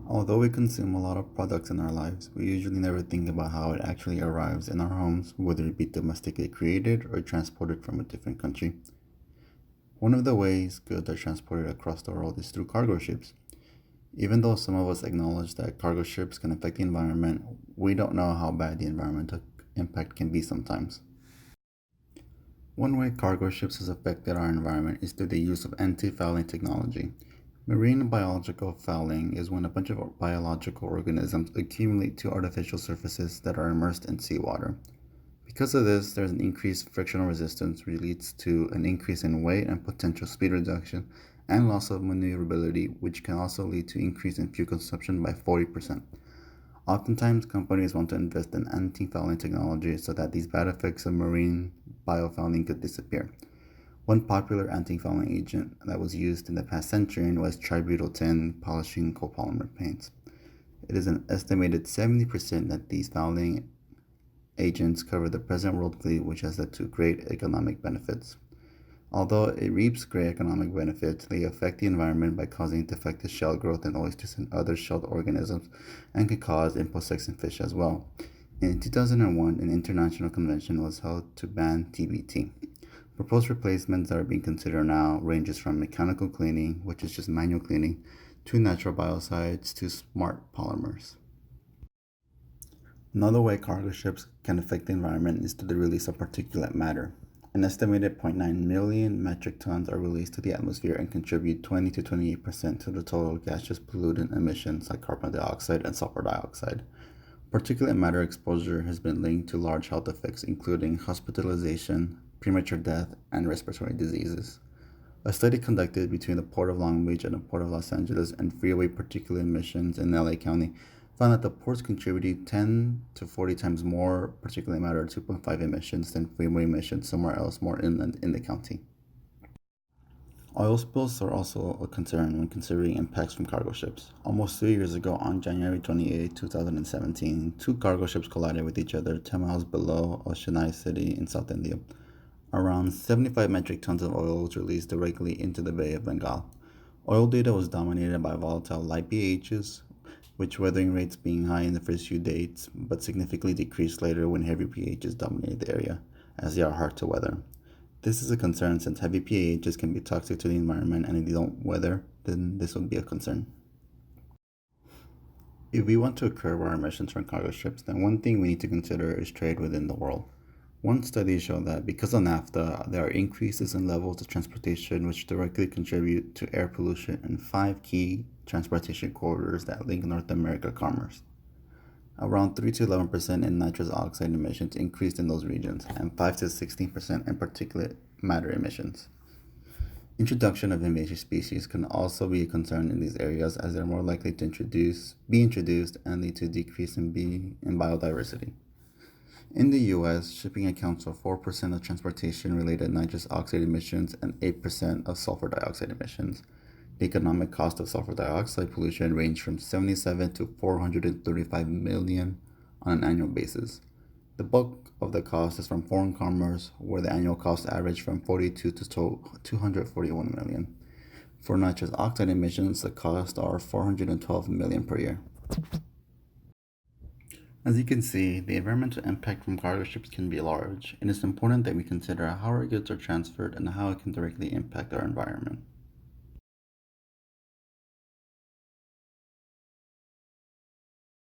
Although we consume a lot of products in our lives, we usually never think about how it actually arrives in our homes, whether it be domestically created or transported from a different country. One of the ways goods are transported across the world is through cargo ships. Even though some of us acknowledge that cargo ships can affect the environment, we don't know how bad the environmental impact can be sometimes. One way cargo ships has affected our environment is through the use of anti-fouling technology. Marine biological fouling is when a bunch of biological organisms accumulate to artificial surfaces that are immersed in seawater. Because of this, there's an increased frictional resistance, which leads to an increase in weight and potential speed reduction and loss of maneuverability, which can also lead to increase in fuel consumption by 40%. Oftentimes, companies want to invest in anti-fouling technology so that these bad effects of marine biofouling could disappear. One popular anti-fouling agent that was used in the past century was tributyl tin polishing copolymer paints. It is an estimated 70% that these fouling agents cover the present world fleet, which has led to great economic benefits. Although it reaps great economic benefits, they affect the environment by causing defective shell growth in oysters and other shelled organisms and can cause imposex in fish as well. In 2001, an international convention was held to ban TBT. Proposed replacements that are being considered now ranges from mechanical cleaning, which is just manual cleaning, to natural biocides to smart polymers. Another way cargo ships can affect the environment is through the release of particulate matter. An estimated zero point 0.9 million metric tons are released to the atmosphere and contribute 20 to 28% to the total gaseous pollutant emissions like carbon dioxide and sulfur dioxide. Particulate matter exposure has been linked to large health effects, including hospitalization, premature death, and respiratory diseases. A study conducted between the Port of Long Beach and the Port of Los Angeles and freeway particulate emissions in LA County found that the ports contributed 10 to 40 times more particulate matter 2.5 emissions than freeway emissions somewhere else more inland in the county. Oil spills are also a concern when considering impacts from cargo ships. Almost 3 years ago, on January 28, 2017, two cargo ships collided with each other 10 miles below Chennai city in South India. Around 75 metric tons of oil was released directly into the Bay of Bengal. Oil data was dominated by volatile light pHs, with weathering rates being high in the first few days, but significantly decreased later when heavy pHs dominated the area, as they are hard to weather. This is a concern since heavy pHs can be toxic to the environment, and if they don't weather, then this would be a concern. If we want to curb our emissions from cargo ships, then one thing we need to consider is trade within the world. One study showed that because of NAFTA, there are increases in levels of transportation which directly contribute to air pollution in 5 key transportation corridors that link North America commerce. Around 3 to 11% in nitrous oxide emissions increased in those regions, and 5 to 16% in particulate matter emissions. Introduction of invasive species can also be a concern in these areas as they're more likely to be introduced and lead to a decrease in biodiversity. In the US, shipping accounts for 4% of transportation-related nitrous oxide emissions and 8% of sulfur dioxide emissions. The economic cost of sulfur dioxide pollution range from 77 to 435 million on an annual basis. The bulk of the cost is from foreign commerce, where the annual cost averaged from 42 to 241 million. For nitrous oxide emissions, the costs are 412 million per year. As you can see, the environmental impact from cargo ships can be large, and it's important that we consider how our goods are transferred and how it can directly impact our environment.